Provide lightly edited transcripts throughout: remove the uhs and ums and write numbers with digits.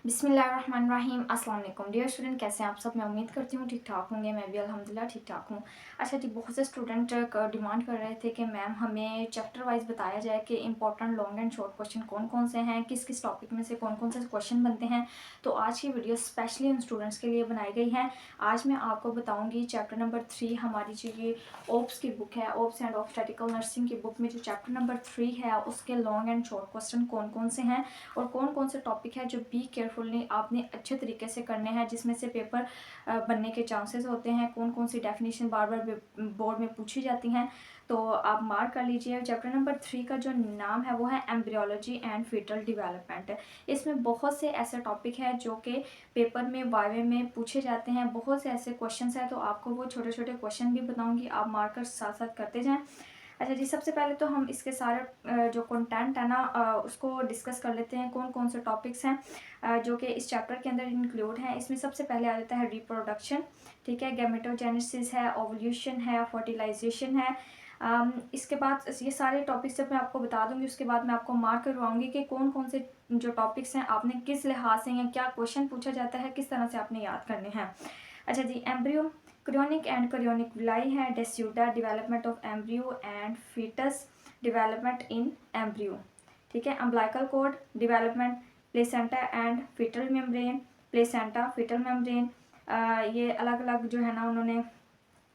बिस्मिल्लाहिर्रहमानिर्रहीम अस्सलाम वालेकुम डियर स्टूडेंट, कैसे हैं आप सब। मैं उम्मीद करती हूँ ठीक ठाक होंगे। मैं भी अल्हम्दुलिल्लाह ठीक ठाक हूँ। अच्छा जी, बहुत से स्टूडेंट डिमांड कर रहे थे कि मैम हमें चैप्टर वाइज बताया जाए कि important long and short question कौन कौन से हैं, किस किस टॉपिक में से कौन कौन से क्वेश्चन बनते हैं। तो आज की वीडियो स्पेशली उन स्टूडेंट्स के लिए बनाई गई है। आज मैं आपको बताऊँगी चैप्टर नंबर 3 हमारी जो ये ओप्स की बुक है, ओप्स एंड ऑब्स्टेटिकल नर्सिंग की बुक में जो चैप्टर नंबर 3 है उसके लॉन्ग एंड शॉर्ट क्वेश्चन कौन कौन से हैं और कौन कौन से टॉपिक है जो बी केयरफुली आपने अच्छे तरीके से करने हैं, जिसमें से पेपर बनने के चांसेस होते हैं। कौन कौन सी डेफिनेशन बार बार बोर्ड में पूछी जाती हैं, तो आप मार्क कर लीजिए। चैप्टर नंबर 3 का जो नाम है वो है एम्ब्रियोलॉजी एंड फीटल डेवलपमेंट। इसमें बहुत से ऐसे टॉपिक हैं जो कि पेपर में वाइवे में पूछे जाते हैं। बहुत से ऐसे क्वेश्चंस हैं, तो आपको वो छोटे छोटे क्वेश्चन भी बताऊंगी, आप मार्कर साथ साथ करते जाएं। अच्छा जी, सबसे पहले तो हम इसके सारे जो कंटेंट है ना उसको डिस्कस कर लेते हैं। कौन कौन से टॉपिक्स हैं जो कि इस चैप्टर के अंदर इंक्लूड हैं। इसमें सबसे पहले आ जाता है रिप्रोडक्शन, ठीक है, गैमेटोजेनेसिस है, ओवल्यूशन है, फर्टिलाइजेशन है। इसके बाद ये सारे टॉपिक्स जब मैं आपको बता दूंगी उसके बाद मैं आपको मार्क करवाऊंगी कि कौन कौन से जो टॉपिक्स हैं आपने किस लिहाज से या क्या क्वेश्चन पूछा जाता है, किस तरह से आपने याद करने हैं। अच्छा जी, embryo, chorionic and chorionic villi है, decidua, development of embryo and foetus, development in embryo, ठीक है, umbilical cord development, placenta and foetal membrane, placenta foetal membrane, ये अलग अलग जो है ना उन्होंने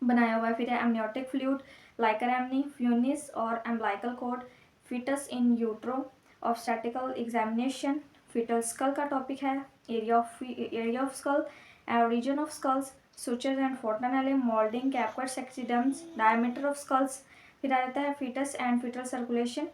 बनाया हुआ है। फिर है amniotic fluid, liquor amnii, funis और umbilical cord, foetus in utero, obstetrical examination, foetal skull का टॉपिक है, area of skull, region of skulls, sutures and fontanelle, molding, caput succedamus, diameter of skulls। फिर आ जाता है फीटस एंड फीटल सर्कुलेशन।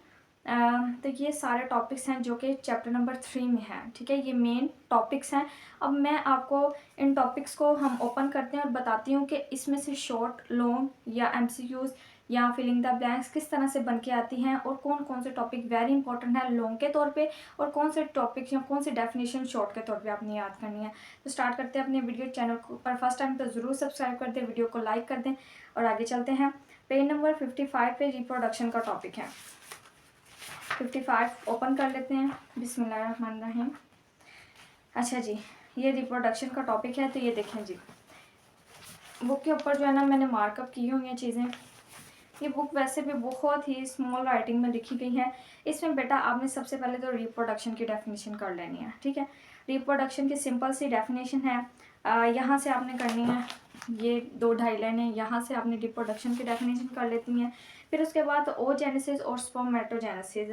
तो ये सारे टॉपिक्स हैं जो कि चैप्टर नंबर 3 में है, ठीक है, ये मेन टॉपिक्स हैं। अब मैं आपको इन टॉपिक्स को हम ओपन करते हैं और बताती हूँ कि इसमें से शॉर्ट, लॉन्ग या एमसीक्यूज या फिलिंग द ब्लैंक्स किस तरह से बन के आती हैं और कौन कौन से टॉपिक वेरी इंपॉर्टेंट है लॉन्ग के तौर पे और कौन से टॉपिक या कौन सी डेफिनेशन शॉर्ट के तौर पे आपने याद करनी है। तो स्टार्ट करते हैं अपने वीडियो। चैनल को पर फर्स्ट टाइम तो ज़रूर सब्सक्राइब कर दें, वीडियो को लाइक कर दें और आगे चलते हैं। पेज नंबर 55 पे रिप्रोडक्शन का टॉपिक है। 55 ओपन कर लेते हैं, बिस्मिल्लाहिर्रहमानिर्रहीम। अच्छा जी, ये रिप्रोडक्शन का टॉपिक है। तो ये देखें जी, बुक के ऊपर जो है ना मैंने मार्कअप की हुई हैं चीज़ें। ये बुक वैसे भी बहुत ही स्मॉल राइटिंग में लिखी गई है। इसमें बेटा आपने सबसे पहले तो रिप्रोडक्शन की डेफिनेशन कर लेनी है, ठीक है। रिप्रोडक्शन की सिंपल सी डेफिनेशन है, यहाँ से आपने करनी है, ये 2-2.5 लाइनें यहाँ से आपने रिप्रोडक्शन की डेफिनेशन कर लेती हैं। फिर उसके बाद ओजेनेसिस और स्पर्मेटोजेनेसिस,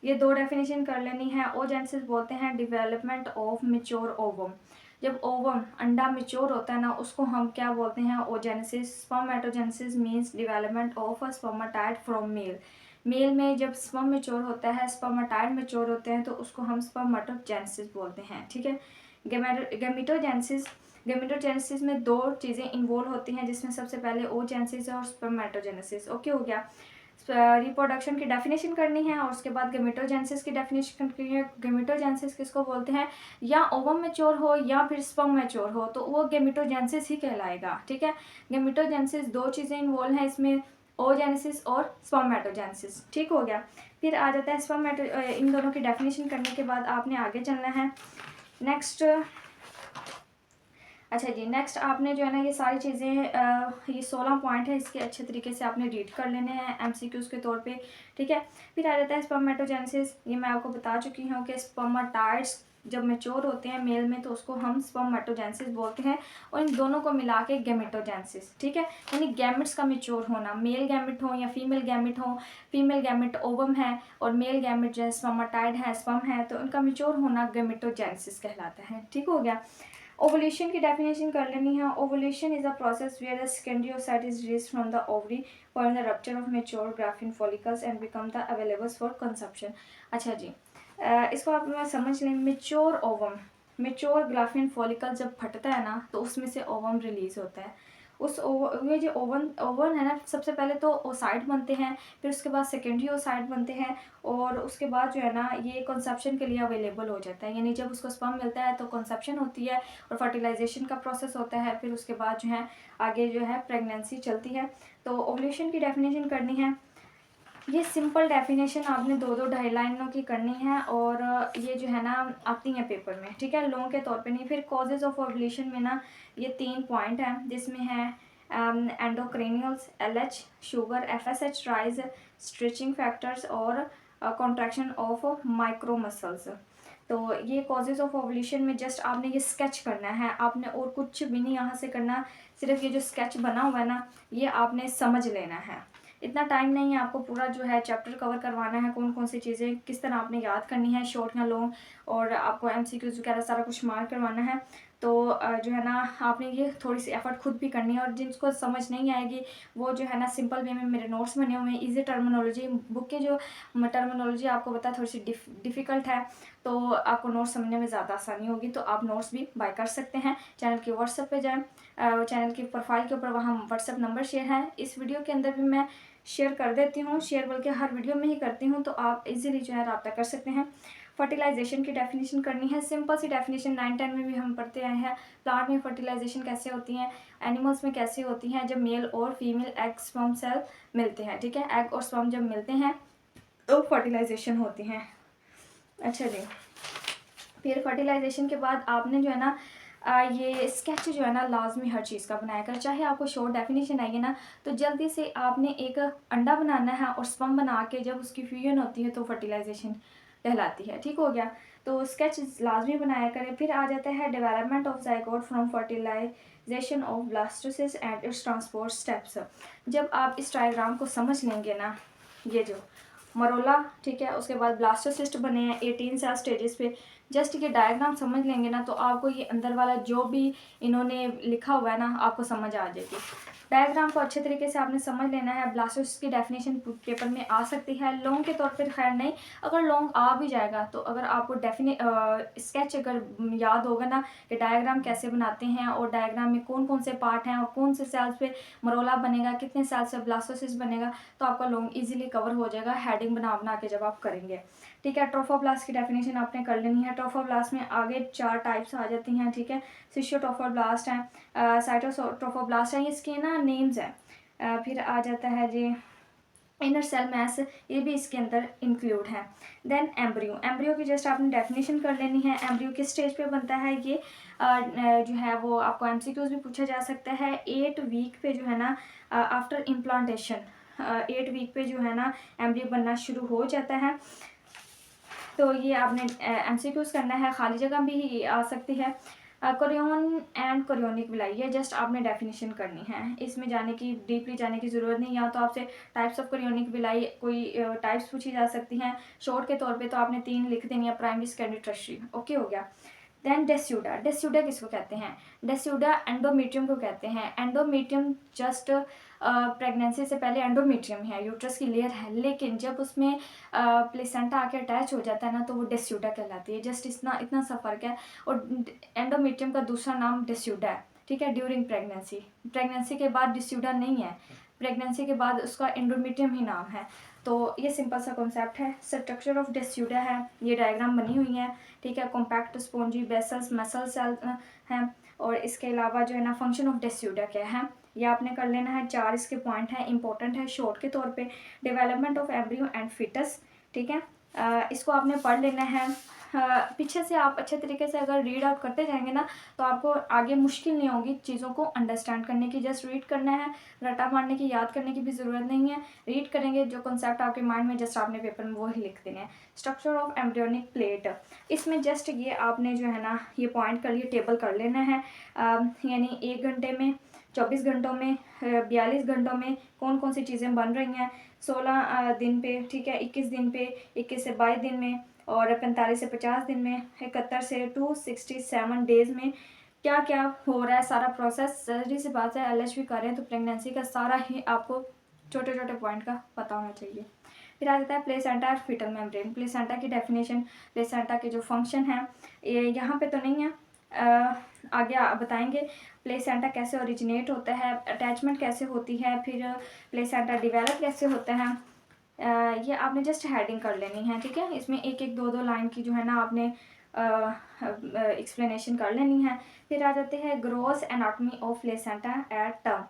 ये 2 डेफिनेशन कर लेनी है। ओजेनेसिस बोलते हैं डेवलपमेंट ऑफ मेच्योर ओवम। जब ओवम अंडा मेच्योर होता है ना उसको हम क्या बोलते हैं, oogenesis. Spermatogenesis means development of a spermatid from male. Male में जब स्पर्म मेच्योर होता है, स्पर्मेटाइड मेच्योर होते हैं तो उसको हम स्पर्मेटोजेनेसिस बोलते हैं, ठीक है। गेमेटोजेनेसिस, गेमेटोजेनेसिस में 2 चीज़ें इन्वॉल्व होती हैं, जिसमें सबसे पहले ओजेनेसिस और स्पर्मेटोजेनेसिस। ओके हो गया। रिप्रोडक्शन की डेफिनेशन करनी है और उसके बाद गेमेटोजेनेसिस की डेफिनेशन करनी है। गेमेटोजेनेसिस किसको बोलते हैं, या ओवम मैच्योर हो या फिर स्पर्म मैच्योर हो तो वो गेमेटोजेनेसिस ही कहलाएगा, ठीक है। गेमेटोजेनेसिस 2 चीज़ें इन्वॉल्व हैं इसमें, ओजेनेसिस और स्पर्मेटोजेनेसिस, ठीक हो गया। फिर आ जाता है स्पर्मेटो, इन दोनों की डेफिनेशन करने के बाद आपने आगे चलना है। नेक्स्ट, अच्छा जी, नेक्स्ट आपने जो है ना ये सारी चीज़ें, ये 16 पॉइंट है, इसके अच्छे तरीके से आपने रीड कर लेने हैं एमसीक्यूज़ के तौर पे, ठीक है। फिर आ जाता है स्पर्मेटोजेनेसिस। ये मैं आपको बता चुकी हूँ कि स्पर्मेटाइड्स जब मेच्योर होते हैं मेल में तो उसको हम स्पर्मेटोजेनेसिस बोलते हैं और इन दोनों को मिला के गेमेटोजेनेसिस, ठीक है। यानी गैमेट्स का मेच्योर होना, मेल गैमेट हो या फीमेल गैमेट हो, फीमेल गैमेट ओवम है और मेल गैमेट जो है स्पर्मेटाइड है, स्पर्म है, तो उनका मेच्योर होना गेमेटोजेनेसिस कहलाता है, ठीक हो गया। ओवुलेशन की डेफिनेशन कर लेनी है। Ovulation is a process where the secondary oocyte is released from the ovary following the rupture of mature graafian follicles and become the available for conception. अच्छा जी, इसको आप मैं समझ लें। Mature ovum, mature graafian follicle जब फटता है ना तो उसमें से ओवम रिलीज होता है। उस ये जो ओवन ओवन है ना, सबसे पहले तो ओसाइट बनते हैं, फिर उसके बाद सेकेंडरी ओसाइट बनते हैं और उसके बाद जो है ना ये कंसेप्शन के लिए अवेलेबल हो जाता है। यानी जब उसको स्पर्म मिलता है तो कंसेप्शन होती है और फर्टिलाइजेशन का प्रोसेस होता है। फिर उसके बाद जो है आगे जो है प्रेगनेंसी चलती है। तो ओवुलेशन की डेफिनेशन करनी है। ये सिंपल डेफिनेशन आपने 2-2 ढाई लाइनों की करनी है और ये जो है ना आती हैं पेपर में, ठीक है, लॉन्ग के तौर पे नहीं। फिर कॉजेज ऑफ ओवुलेशन में ना ये 3 पॉइंट हैं जिसमें है endocrinals, LH, sugar, FSH rise, stretching factors और कॉन्ट्रैक्शन ऑफ माइक्रो मसल्स। तो ये कॉजेज ऑफ ओवुलेशन में जस्ट आपने ये स्केच करना है, आपने और कुछ भी नहीं यहाँ से करना, सिर्फ ये जो स्केच बना हुआ है ना ये आपने समझ लेना है। इतना टाइम नहीं है आपको पूरा जो है चैप्टर कवर करवाना है, कौन कौन सी चीज़ें किस तरह आपने याद करनी है, शॉर्ट या लॉन्ग, और आपको एमसीक्यूज वगैरह सारा कुछ मार्क करवाना है। तो जो है ना आपने ये थोड़ी सी एफर्ट खुद भी करनी है, और जिनको समझ नहीं आएगी वो जो है ना सिंपल वे में मेरे नोट्स बने हुए हैं, ईजी टर्मिनोलॉजी, बुक के जो टर्मिनोलॉजी आपको पता है थोड़ी सी डिफ़िकल्ट है, तो आपको नोट्स समझने में ज़्यादा आसानी होगी, तो आप नोट्स भी बाय कर सकते हैं। चैनल के व्हाट्सएप पे जाएँ, चैनल की प्रोफाइल के ऊपर वहाँ व्हाट्सएप नंबर शेयर है, इस वीडियो के अंदर भी मैं शेयर कर देती हूँ, शेयर बल्कि हर वीडियो में ही करती हूँ, तो आप इजीली जो है रब्ता कर सकते हैं। फर्टिलाइजेशन की डेफिनेशन करनी है, सिंपल सी डेफिनेशन 9-10 में भी हम पढ़ते आए हैं। प्लांट में फर्टिलाइजेशन कैसे होती हैं, एनिमल्स में कैसे होती हैं, जब मेल और फीमेल एग स्पर्म सेल मिलते हैं, ठीक है, एग और स्पर्म जब मिलते हैं तो फर्टिलाइजेशन होती हैं। अच्छा जी, फिर फर्टिलाइजेशन के बाद आपने जो है ना ये स्केच जो है ना लाजमी हर चीज़ का बनाया कर, चाहे आपको शॉर्ट डेफिनेशन आइए ना तो जल्दी से आपने एक अंडा बनाना है और स्पर्म बना के जब उसकी फ्यूजन होती है तो फर्टिलाइजेशन कहलाती है, ठीक हो गया। तो स्केच लाजमी बनाया करें। फिर आ जाता है development of zygote from fertilisation of blastocyst and its transport steps. जब आप इस डायग्राम को समझ लेंगे ना, ये जो मरोला, ठीक है, उसके बाद ब्लास्टोसिस्ट बने हैं 18 सेल स्टेजेस पे, जस्ट ये डायग्राम समझ लेंगे ना तो आपको ये अंदर वाला जो भी इन्होंने लिखा हुआ है ना आपको समझ आ जाएगी। डायग्राम को अच्छे तरीके से आपने समझ लेना है। ब्लास्टोसिस्ट की डेफिनेशन पेपर में आ सकती है, लॉन्ग के तौर पर खैर नहीं, अगर लॉन्ग आ भी जाएगा तो अगर आपको स्केच अगर याद होगा ना कि डायग्राम कैसे बनाते हैं और डायग्राम में कौन कौन से पार्ट हैं और कौन से सेल्स पे मरोला बनेगा, कितने सेल्स पे ब्लास्टोसिस्ट बनेगा, तो आपका लॉन्ग इजीली कवर हो जाएगा हेडिंग बना बना के जब आप करेंगे, ठीक है। ट्रोफोब्लास्ट की डेफिनेशन आपने कर लेनी है। ट्रोफोब्लास्ट में आगे 4 टाइप्स आ जाती हैं, ठीक है, सिस्टोट्रोफोब्लास्ट है, साइटोट्रोफोब्लास्ट है, ये इसके ना नेम्स हैं। फिर आ जाता है जी इनर सेल मैस, ये भी इसके अंदर इंक्लूड है। देन एम्ब्रियो, एम्ब्रियो की जस्ट आपने डेफिनेशन कर लेनी है। एम्ब्रियो किस स्टेज पे बनता है, ये जो है वो आपको एमसीक्यूज भी पूछा जा सकता है। 8 वीक पे जो है ना आफ्टर इम्प्लांटेशन 8 वीक पे जो है ना एम्ब्रियो बनना शुरू हो जाता है। तो ये आपने एमसीक्यूज करना है, खाली जगह भी आ सकती है। कोरियन एंड कोरियोनिक विलाई, ये जस्ट आपने डेफिनेशन करनी है, इसमें जाने की डीपली जाने की ज़रूरत नहीं। या तो आपसे टाइप्स ऑफ कोरियोनिक विलाई कोई टाइप्स पूछी जा सकती हैं, शॉर्ट के तौर पे तो आपने 3 लिख देनी है, प्राइमरी सेकेंडरी टर्शियरी, ओके हो गया। देन डेस्यूडा, डेस्यूडा किसको कहते हैं, डेस्यूडा एंडोमेट्रियम को कहते हैं। एंडोमेट्रियम जस्ट प्रेगनेंसी से पहले एंडोमेट्रियम है, यूट्रस की लेयर है, लेकिन जब उसमें प्लेसेंटा आके अटैच हो जाता है ना तो वो डेस्यूडा कहलाती है, जस्ट इतना इतना सा फर्क है। और एंडोमेट्रियम का दूसरा नाम डेस्यूडा है, ठीक है, ड्यूरिंग प्रेगनेंसी, प्रेगनेंसी के बाद डेस्यूडा नहीं है, प्रेगनेंसी के बाद उसका एंडोमेट्रियम ही नाम है। तो ये सिंपल सा कॉन्सेप्ट है। स्ट्रक्चर ऑफ डेस्यूडा है, ये डायग्राम बनी हुई है, ठीक है, compact spongy basals muscle cell हैं। और इसके अलावा जो है ना फंक्शन ऑफ डेस्यूडा क्या है ये आपने कर लेना है। 4 इसके पॉइंट हैं, इंपॉर्टेंट है शॉर्ट के तौर पे। Development of embryo and foetus, ठीक है, इसको आपने पढ़ लेना है। पीछे से आप अच्छे तरीके से अगर रीड आउट करते जाएंगे ना तो आपको आगे मुश्किल नहीं होगी चीज़ों को अंडरस्टैंड करने की। जस्ट रीड करना है, रटा मारने की, याद करने की भी ज़रूरत नहीं है। रीड करेंगे, जो कॉन्सेप्ट आपके माइंड में जस्ट आपने पेपर में वो ही लिख देने हैं। स्ट्रक्चर ऑफ एम्ब्रियोनिक प्लेट, इसमें जस्ट ये आपने जो है ना ये पॉइंट कर लिए, टेबल कर लेना है। यानी 1 घंटे में, 24 घंटों में, 42 घंटों में कौन कौन सी चीज़ें बन रही हैं, 16 दिन पे, ठीक है, 21 दिन पे, 21 से 22 दिन में, और 45 से 50 दिन में, 71 से 267 डेज में क्या क्या हो रहा है सारा प्रोसेस। जल्दी से बात है, एलएच भी कर रहे हैं तो प्रेगनेंसी का सारा ही आपको छोटे छोटे पॉइंट का पता होना चाहिए। फिर आ जाता है प्लेसेंटा और फीटल मेम्ब्रेन। प्लेसेंटा की डेफिनेशन, प्लेसेंटा के जो फंक्शन हैं ये यहाँ पे तो नहीं है, आगे बताएंगे। प्लेसेंटा कैसे ओरिजिनेट होता है, अटैचमेंट कैसे होती है, फिर प्लेसेंटा डिवेलप कैसे होता है, ये आपने जस्ट हेडिंग कर लेनी है, ठीक है। इसमें एक एक दो दो लाइन की जो है ना आपने एक्सप्लेनेशन कर लेनी है। फिर आ जाते हैं gross anatomy of placenta at term.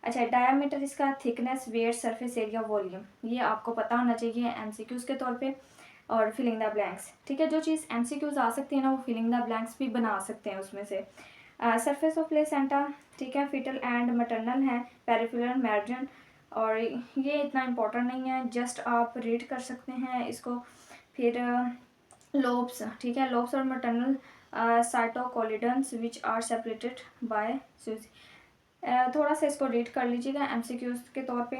अच्छा, डायामीटर इसका, thickness, weight, surface area, volume, ये आपको पता होना चाहिए एमसीक्यूज़ के तौर पे। और फिलिंग द ब्लैंक्स, ठीक है, जो चीज़ एमसीक्यूज़ आ सकती है ना वो फिलिंग द ब्लैंक्स भी बना सकते हैं उसमें से। सरफेस ऑफ प्लेसेंटा, ठीक है, फीटल एंड मैटरनल है, पेरिफेरल मार्जिन, और ये इतना इम्पोर्टेंट नहीं है, जस्ट आप रीड कर सकते हैं इसको। फिर लोब्स, ठीक है, लोब्स और maternal cotyledons which are separated by सूजी। थोड़ा सा इसको रीड कर लीजिएगा एमसीक्यूज के तौर पे।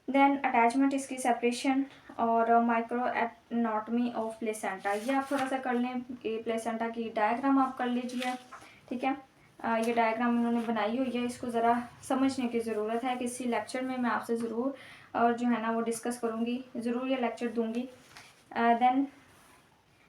देन अटैचमेंट, इसकी सेपरेशन, और माइक्रो एनाटॉमी ऑफ प्लेसेंटा, ये आप थोड़ा सा कर लें। प्लेसेंटा की डायग्राम आप कर लीजिए, ठीक है। ये डायग्राम उन्होंने बनाई हुई है, इसको ज़रा समझने की ज़रूरत है। किसी लेक्चर में मैं आपसे ज़रूर और जो है ना वो डिस्कस करूँगी, ज़रूर ये लेक्चर दूँगी। देन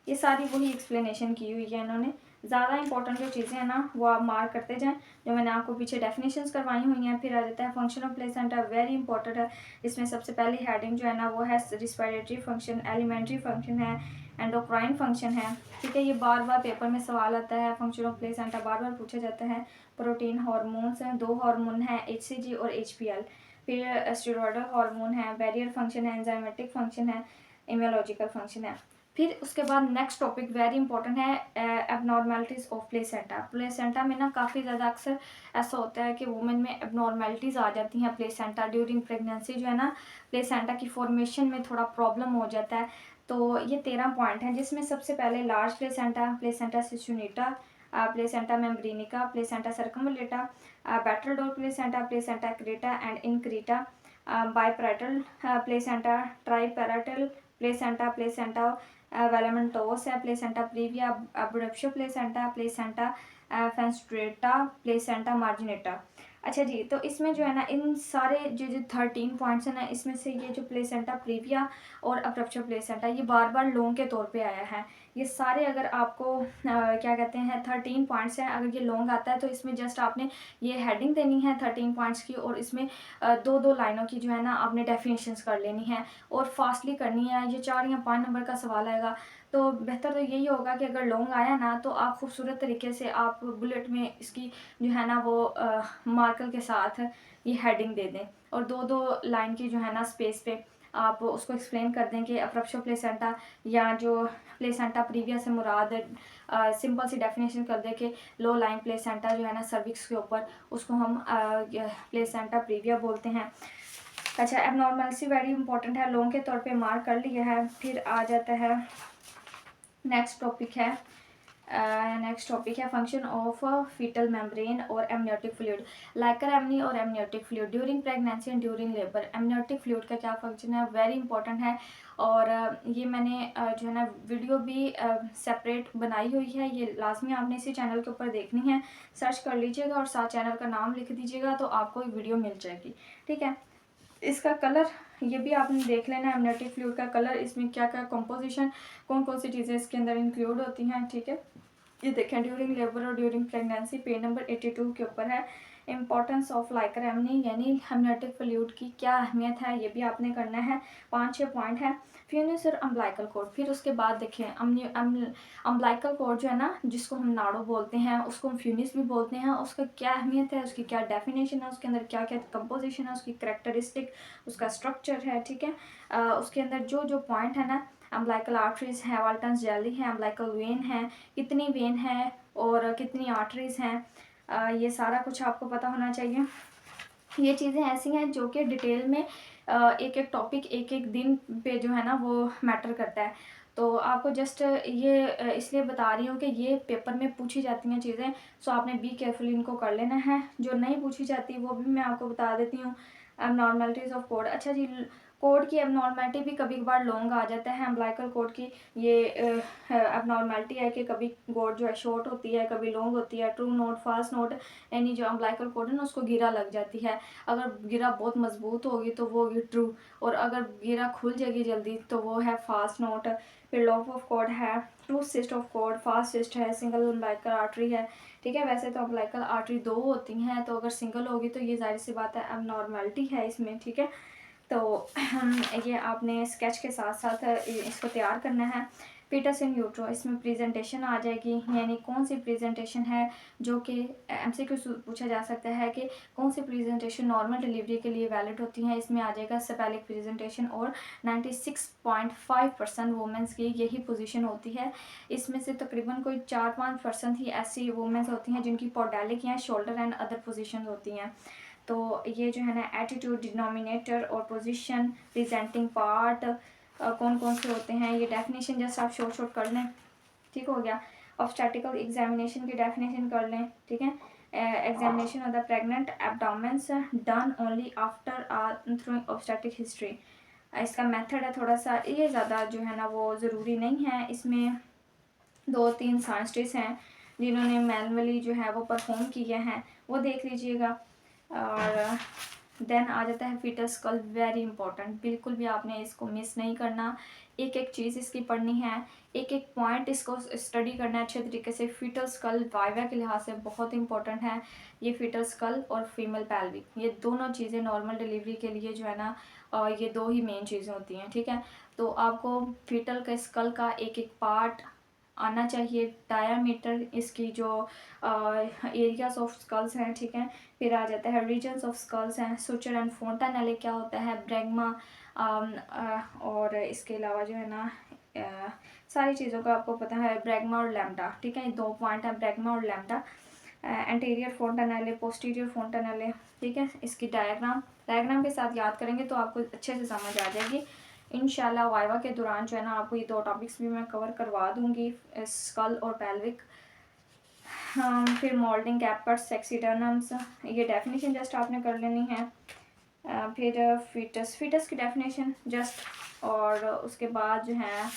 ये सारी वही एक्सप्लेनेशन की हुई है इन्होंने। ज़्यादा इंपॉर्टेंट जो चीज़ें हैं ना वो आप मार्क करते जाएं, जो मैंने आपको पीछे डेफिनेशंस करवाई हुई हैं। फिर आ जाता है function of placenta, very important है। इसमें सबसे पहली हेडिंग जो है ना वो है रिस्पिरेटरी फंक्शन, एलिमेंट्री फंक्शन है, एंडोक्राइन फंक्शन है, ठीक है। ये बार बार पेपर में सवाल आता है, फंक्शन ऑफ प्लेसेंटा बार बार पूछा जाता है। प्रोटीन हार्मोन्स हैं, 2 हार्मोन हैं, HCG और HPL। फिर स्टेरॉयडल हार्मोन है, बैरियर फंक्शन है, एंजाइमेटिक फंक्शन है, इम्यूनोलॉजिकल फंक्शन है। फिर उसके बाद नेक्स्ट टॉपिक वेरी इंपॉर्टेंट है, एबनॉर्मेलिटीज़ ऑफ प्लेसेंटा। प्लेसेंटा में ना काफ़ी ज़्यादा अक्सर ऐसा होता है कि वुमेन में एबनॉर्मेलिटीज़ आ जाती हैं प्लेसेंटा ड्यूरिंग प्रेगनेंसी, जो है ना प्लेसेंटा की फॉर्मेशन में थोड़ा प्रॉब्लम हो जाता है। तो ये 13 पॉइंट हैं, जिसमें सबसे पहले लार्ज प्लेसेंटा, प्लेसेंटा सिस्यूनिटा, placenta membranacea, placenta circumvallata, battledore placenta, placenta accreta and increta, bipartite placenta, tripartite placenta, placenta velamentosa है, प्लेसेंटा प्रीविया, अब्डक्शो placenta, placenta fenestrata, placenta marginata. अच्छा जी, तो इसमें जो है ना इन सारे जो 13 पॉइंट्स हैं ना, इसमें से ये जो प्लेसेंटा प्रीविया और अब्डक्शो प्लेसेंटा ये बार बार लॉन्ग के तौर पे आया है। ये सारे अगर आपको क्या कहते हैं 13 पॉइंट्स हैं, अगर ये लॉन्ग आता है तो इसमें जस्ट आपने ये हेडिंग देनी है 13 पॉइंट्स की, और इसमें 2-2 लाइनों की जो है ना आपने डेफिनेशंस कर लेनी है और फास्टली करनी है। ये 4 या 5 नंबर का सवाल आएगा, तो बेहतर तो यही होगा कि अगर लॉन्ग आया ना तो आप खूबसूरत तरीके से आप बुलेट में इसकी जो है ना वो मार्कर के साथ ये हेडिंग दे दें, और 2-2 लाइन की जो है ना स्पेस पे आप उसको एक्सप्लेन कर दें कि अब्डक्शो प्लेसेंटा या जो प्लेसेंटा प्रीविया से मुराद सिंपल सी डेफिनेशन कर दें कि लो लाइन प्लेसेंटा जो है ना सर्विक्स के ऊपर, उसको हम प्लेसेंटा प्रीविया बोलते हैं। अच्छा, एबनॉर्मलिटी वेरी इंपॉर्टेंट है, लॉन्ग के तौर पे मार्क कर लिया है। फिर आ जाता है नेक्स्ट टॉपिक है फंक्शन ऑफ फीटल मेम्ब्रेन और एमनियोटिक फ्लूइड, लाइकर एमनी और amniotic fluid during pregnancy and during labour. Amniotic fluid का क्या फंक्शन है, वेरी इंपॉर्टेंट है। और ये मैंने जो है ना वीडियो भी सेपरेट बनाई हुई है, ये लाजमी आपने इसी चैनल के ऊपर देखनी है। सर्च कर लीजिएगा और साथ चैनल का नाम लिख दीजिएगा तो आपको एक वीडियो मिल जाएगी, ठीक है। इसका कलर ये भी आपने देख लेना है, एमनियोटिक फ्लूइड का कलर, इसमें क्या क्या कंपोजिशन, कौन कौन सी चीज़ें इसके अंदर इंक्लूड होती हैं, ठीक है। ये देखें ड्यूरिंग लेबर और ड्यूरिंग प्रेगनेंसी, पेज नंबर 82 के ऊपर है। इंपॉर्टेंस ऑफ लाइकर एमनी यानी एमनियोटिक फ्लूइड की क्या अहमियत है, ये भी आपने करना है। 5-6 पॉइंट है। फ्यूनिस और अम्बलाइकल कॉर्ड, फिर उसके बाद देखें अम्बलाइकल कॉर्ड जो है ना जिसको हम नाड़ो बोलते हैं, उसको हम फ्यूनिस भी बोलते हैं, उसका क्या अहमियत है, उसकी क्या डेफिनेशन है, उसके अंदर क्या क्या कंपोजिशन है, उसकी करेक्टरिस्टिक, उसका स्ट्रक्चर है, ठीक है। उसके अंदर जो जो पॉइंट है ना, अम्बलाइकल आर्टरीज है, वाल्टन्स जेली है, अम्बलाइकल वेन है, कितनी वेन है और कितनी आर्टरीज हैं, ये सारा कुछ आपको पता होना चाहिए। ये चीज़ें ऐसी हैं जो कि डिटेल में एक एक टॉपिक एक एक दिन पे जो है ना वो मैटर करता है। तो आपको जस्ट ये इसलिए बता रही हूँ कि ये पेपर में पूछी जाती हैं चीज़ें, सो आपने बी केयरफुल इनको कर लेना है। जो नहीं पूछी जाती वो भी मैं आपको बता देती हूँ। एबनॉर्मलिटीज़ ऑफ कोड, अच्छा जी, कोड की एबनॉर्मलिटी भी कभी कभार लॉन्ग आ जाता है। अम्बलाइकल कोड की ये एबनॉर्मलिटी है कि कभी कोड जो है शॉर्ट होती है, कभी लॉन्ग होती है। ट्रू नोट, फास्ट नोट, यानी जो अम्बलाइकल कोड है ना उसको गिरा लग जाती है। अगर गिरा बहुत मजबूत होगी तो वो होगी ट्रू, और अगर गिरा खुल जाएगी जल्दी तो वो है फास्ट नोट। फिर लॉप ऑफ कोड है, true cyst of code, fast cyst है, सिंगल अम्बलाइकल आर्टरी है, ठीक है। वैसे तो अम्बलाइकल आर्टरी 2 होती हैं, तो अगर सिंगल होगी तो ये जाहिर सी बात है एबनॉर्मलिटी है इसमें, ठीक है। तो ये आपने स्केच के साथ साथ इसको तैयार करना है। फीटस इन यूट्रो, इसमें प्रेजेंटेशन आ जाएगी, यानी कौन सी प्रेजेंटेशन है जो कि एमसीक्यू पूछा जा सकता है कि कौन सी प्रेजेंटेशन नॉर्मल डिलीवरी के लिए वैलिड होती हैं। इसमें आ जाएगा सेपेलिक प्रेजेंटेशन, और 96.5% वुमेंस की यही पोजीशन होती है। इसमें से तकरीबन कोई 4-5% ही ऐसी वुमेंस होती हैं जिनकी पोडेलिक या शोल्डर एंड अदर पोजीशन होती हैं। तो ये जो है ना एटीट्यूड, डिनोमिनेटर और पोजीशन, प्रेजेंटिंग पार्ट कौन कौन से होते हैं, ये डेफिनेशन जस्ट आप शॉर्ट कर लें, ठीक हो गया। ऑब्स्टेटिकल एग्जामिनेशन की डेफिनेशन कर लें, ठीक है। Examination of the pregnant abdomens done only after through obstetric history. इसका मेथड है थोड़ा सा, ये ज़्यादा जो है ना वो ज़रूरी नहीं है। इसमें 2-3 साइंटिस्ट हैं जिन्होंने मैनुअली जो है वो परफॉर्म किए हैं, वो देख लीजिएगा। और देन आ जाता है फीटस स्कल, वेरी इंपॉर्टेंट, बिल्कुल भी आपने इसको मिस नहीं करना। एक एक चीज़ इसकी पढ़नी है, एक एक पॉइंट इसको स्टडी करना है अच्छे तरीके से। फीटल स्कल वाइवा के लिहाज से बहुत इंपॉर्टेंट है। ये फीटल स्कल और फीमेल पैल्विक, ये दोनों चीज़ें नॉर्मल डिलीवरी के लिए जो है ना ये दो ही मेन चीज़ें होती हैं, ठीक है। तो आपको फीटल के स्कल का एक एक पार्ट आना चाहिए, डायामीटर, इसकी जो एरियाज ऑफ स्कल्स हैं, ठीक है। फिर आ जाता है रीजन्स ऑफ स्कल्स हैं, सुचर एंड फोंटानेले क्या होता है, ब्रैग्मा, और इसके अलावा जो है ना सारी चीज़ों का आपको पता है, ब्रैग्मा और लैम्डा, ठीक है। 2 पॉइंट है, ब्रैग्मा और लैम्डा। एंटीरियर फोंटानेले, पोस्टीरियर फोंटानेले, ठीक है। इसकी डायग्राम के साथ याद करेंगे तो आपको अच्छे से समझ आ जाएगी इंशाल्लाह। वाइवा के दौरान जो है ना आपको ये 2 टॉपिक्स भी मैं कवर करवा दूंगी, स्कल और पेल्विक। फिर मोल्डिंग, कैपर्स, सेक्सीडर्नम्स, ये डेफिनेशन जस्ट आपने कर लेनी है। फिर फीटस की डेफिनेशन जस्ट, और उसके बाद जो है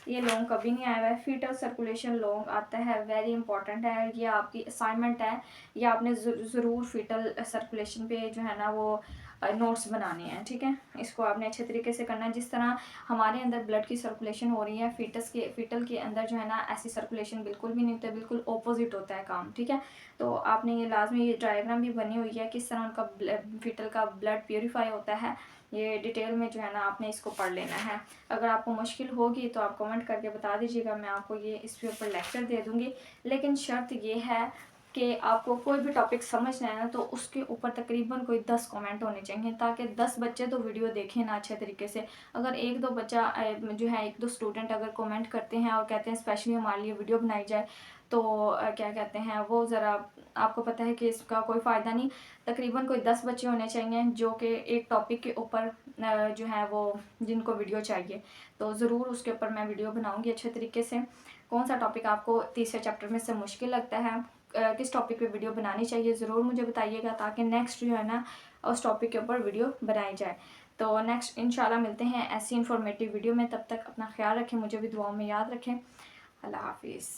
ये लॉन्ग कभी नहीं आया हुआ है। फीटल सर्कुलेशन लॉन्ग आता है, वेरी इंपॉर्टेंट है, ये आपकी असाइनमेंट है। ये आपने ज़रूर फीटल सर्कुलेशन पे जो है ना वो नोट्स बनाने हैं, ठीक है। इसको आपने अच्छे तरीके से करना है। जिस तरह हमारे अंदर ब्लड की सर्कुलेशन हो रही है, फीटल के अंदर जो है ना ऐसी सर्कुलेशन बिल्कुल भी नहीं होता है, बिल्कुल ऑपोजिट होता है काम, ठीक है। तो आपने ये लाजमी, ये डायग्राम भी बनी हुई है किस तरह उनका फीटल का ब्लड प्योरीफाई होता है, ये डिटेल में जो है ना आपने इसको पढ़ लेना है। अगर आपको मुश्किल होगी तो आप कमेंट करके बता दीजिएगा, मैं आपको ये इसके ऊपर लेक्चर दे दूँगी। लेकिन शर्त ये है कि आपको कोई भी टॉपिक समझना है ना तो उसके ऊपर तकरीबन कोई 10 कमेंट होने चाहिए, ताकि 10 बच्चे तो वीडियो देखें ना अच्छे तरीके से। अगर 1-2 बच्चा जो है 1-2 स्टूडेंट अगर कमेंट करते हैं और कहते हैं स्पेशली हमारे लिए वीडियो बनाई जाए, तो क्या कहते हैं वो ज़रा, आपको पता है कि इसका कोई फ़ायदा नहीं। तकरीबन कोई 10 बच्चे होने चाहिए जो कि एक टॉपिक के ऊपर जो है वो जिनको वीडियो चाहिए, तो ज़रूर उसके ऊपर मैं वीडियो बनाऊंगी अच्छे तरीके से। कौन सा टॉपिक आपको तीसरे चैप्टर में से मुश्किल लगता है, किस टॉपिक पे वीडियो बनानी चाहिए, ज़रूर मुझे बताइएगा, ताकि नेक्स्ट जो है ना उस टॉपिक के ऊपर वीडियो बनाई जाए। तो नेक्स्ट इंशाल्लाह मिलते हैं ऐसी इन्फॉर्मेटिव वीडियो में। तब तक अपना ख्याल रखें, मुझे भी दुआओं में याद रखें। अल्लाह हाफिज़।